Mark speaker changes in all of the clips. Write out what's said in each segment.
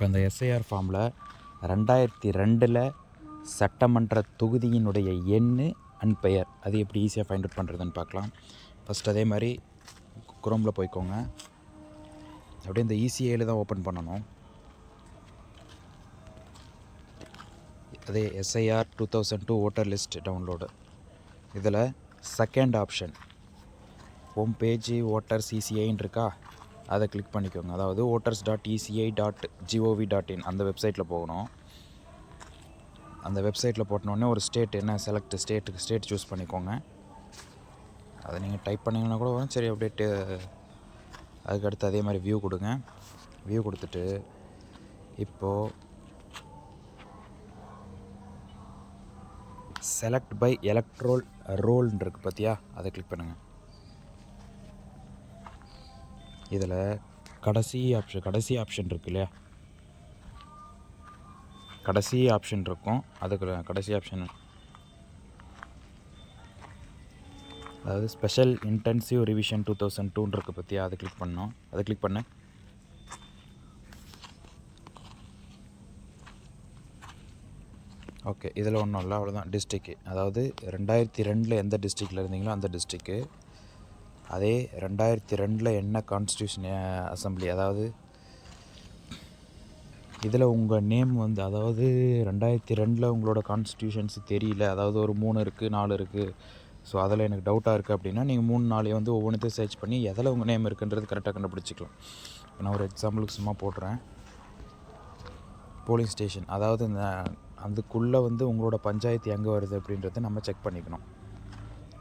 Speaker 1: இப்போ இந்த எஸ்ஐஆர் ஃபார்மில் 2002 சட்டமன்ற தொகுதியினுடைய எண் அண்ட் பெயர் அது எப்படி ஈஸியாக ஃபைண்ட் அவுட் பண்ணுறதுன்னு பார்க்கலாம். ஃபஸ்ட் அதே மாதிரி குரோமில் போய்க்கோங்க. அப்படியே இந்த ECAயில் தான் ஓப்பன் பண்ணணும். அதே எஸ்ஐஆர் 2002 ஓட்டர் லிஸ்ட் டவுன்லோடு. இதில் second option home page voters ECIன்னு இருக்கா, அதை கிளிக் பண்ணிக்கோங்க. அதாவது voters.eci.gov.in அந்த வெப்சைட்டில் போகணும். அந்த வெப்சைட்டில் போட்டோன்னே ஒரு ஸ்டேட் என்ன செலக்ட் ஸ்டேட் சூஸ் பண்ணிக்கோங்க. அதை நீங்கள் டைப் பண்ணிங்கன்னா கூட வரும். சரி அப்படியே அதுக்கடுத்து அதே மாதிரி வியூ கொடுங்க. வியூ கொடுத்துட்டு இப்போது செலக்ட் பை எலக்ட்ரோல் ரோல்னு இருக்குது பார்த்தியா, அதை கிளிக் பண்ணுங்கள். இதில் கடைசி ஆப்ஷன் இருக்கு இல்லையா, கடைசி ஆப்ஷன் இருக்கும். அதுக்கு கடைசி ஆப்ஷன் அதாவது ஸ்பெஷல் இன்டென்சிவ் ரிவிஷன் 2002 இருக்குது பற்றியா, அதை கிளிக் பண்ணோம். அதை கிளிக் பண்ண ஓகே. இதில் ஒன்றும் இல்லை, அவ்வளோதான். டிஸ்ட்ரிக்கு, அதாவது 2002 எந்த டிஸ்ட்ரிக்டில் இருந்தீங்களோ அந்த டிஸ்ட்ரிக்கு. அதே 2002 என்ன கான்ஸ்டியூஷன் அசம்பிளி, அதாவது இதில் உங்கள் நேம் வந்து, அதாவது 2002 உங்களோட கான்ஸ்டியூஷன்ஸ் தெரியல, அதாவது ஒரு 3 இருக்குது 4 இருக்குது, ஸோ அதில் எனக்கு டவுட்டாக இருக்குது அப்படின்னா நீங்கள் 3 4 வந்து ஒவ்வொன்றுத்தையும் சர்ச் பண்ணி எதில் உங்கள் நேம் இருக்குன்றது கரெக்டாக கண்டுபிடிச்சிக்கலாம். இப்போ நான் ஒரு எக்ஸாம்பிளுக்கு சும்மா போடுறேன். போலிங் ஸ்டேஷன், அதாவது இந்த அதுக்குள்ளே வந்து உங்களோட பஞ்சாயத்து எங்கே வருது அப்படின்றத நம்ம செக் பண்ணிக்கணும்.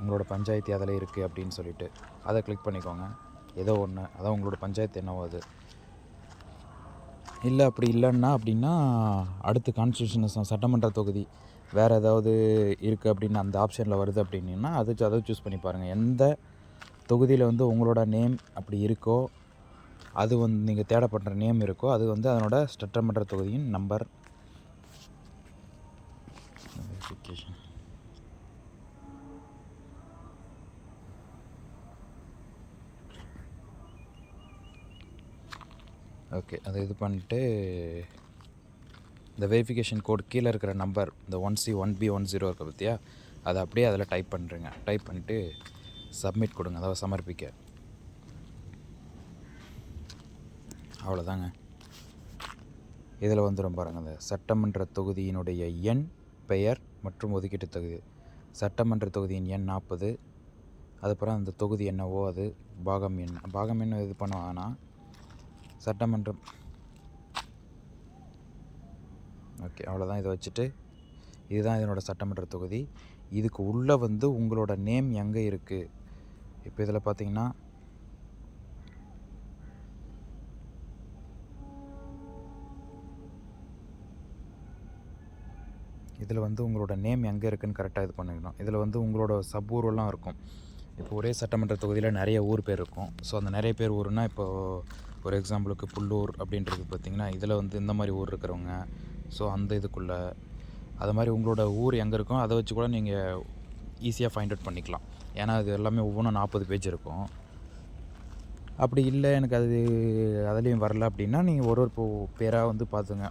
Speaker 1: உங்களோட பஞ்சாயத்து அதில் இருக்குது அப்படின்னு சொல்லிட்டு அதை கிளிக் பண்ணிக்கோங்க. ஏதோ ஒன்று, அதான் உங்களோட பஞ்சாயத்து என்னவோ அது. இல்லை அப்படி இல்லைன்னா அப்படின்னா அடுத்து கான்ஸ்டியூஷன் சட்டமன்ற தொகுதி வேறு ஏதாவது இருக்குது அப்படின்னு அந்த ஆப்ஷனில் வருது அப்படின்னா அதை சூஸ் பண்ணி பாருங்கள். எந்த தொகுதியில் வந்து உங்களோட நேம் அப்படி இருக்கோ, அது வந்து நீங்கள் தேடப்படுற நேம் இருக்கோ, அது வந்து அதனோட சட்டமன்ற தொகுதியின் நம்பர். Verification okay. அதை இது பண்ணிட்டு இந்த வெரிஃபிகேஷன் கோட் கீழே இருக்கிற நம்பர், இந்த 1C 1B 10 இருக்க பற்றியா, அதை அப்படியே அதில் டைப் பண்ணுறேங்க. டைப் பண்ணிவிட்டு சப்மிட் கொடுங்க, அதாவது சமர்ப்பிக்க. அவ்வளோதாங்க. இதில் வந்துடும் பாருங்கள், அந்த சட்டமன்ற தொகுதியினுடைய எண், பெயர் மற்றும் ஒதுக்கீட்டு தொகுதி. சட்டமன்ற தொகுதியின் எண் 40, அதுக்கப்புறம் அந்த தொகுதி என்னவோ அது, பாகம் என்ன இது பண்ணுவாங்கன்னா சட்டமன்றம். ஓகே, அவ்வளோதான். இதை வச்சுட்டு இதுதான் இதனோட சட்டமன்ற தொகுதி. இதுக்கு உள்ளே வந்து உங்களோட நேம் எங்கே இருக்குது. இப்போ இதில் பார்த்தீங்கன்னா இதில் வந்து உங்களோட நேம் எங்கே இருக்குதுன்னு கரெக்டாக இது பண்ணிக்கணும். இதில் வந்து உங்களோட சப் ஊரெல்லாம் இருக்கும். இப்போ ஒரே சட்டமன்ற தொகுதியில் நிறைய ஊர் பேர் இருக்கும். ஸோ அந்த நிறைய பேர் ஊருன்னா, இப்போது ஒரு எக்ஸாம்பிளுக்கு புல்லூர் அப்படின்றது பார்த்திங்கன்னா இதில் வந்து இந்த மாதிரி ஊர் இருக்கிறவங்க, ஸோ அந்த இதுக்குள்ளே அது மாதிரி உங்களோட ஊர் எங்கே இருக்கும் அதை வச்சு கூட நீங்கள் ஈஸியாக ஃபைண்ட் அவுட் பண்ணிக்கலாம். ஏன்னா அது எல்லாமே ஒவ்வொன்றும் 40 பேஜ் இருக்கும். அப்படி இல்லை எனக்கு அதுலேயும் வரல அப்படின்னா நீங்கள் ஒரு பேராக வந்து பார்த்துங்க.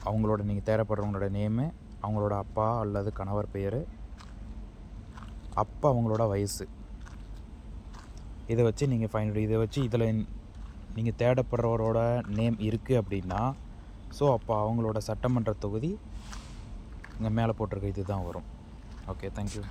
Speaker 1: அவங்களோட நீங்கள் தேவைப்படுறவங்களோட நேமு, அவங்களோட அப்பா அல்லது கணவர் பெயர், அப்போ அவங்களோட வயசு, இதை வச்சு நீங்கள் இதை வச்சு இதில் நீங்கள் தேடப்படுறவரோட நேம் இருக்குது அப்படின்னா, ஸோ அப்போ அவங்களோட சட்டமன்ற தொகுதி இங்கே மேலே போட்டிருக்க இது தான் வரும். Okay, thank you.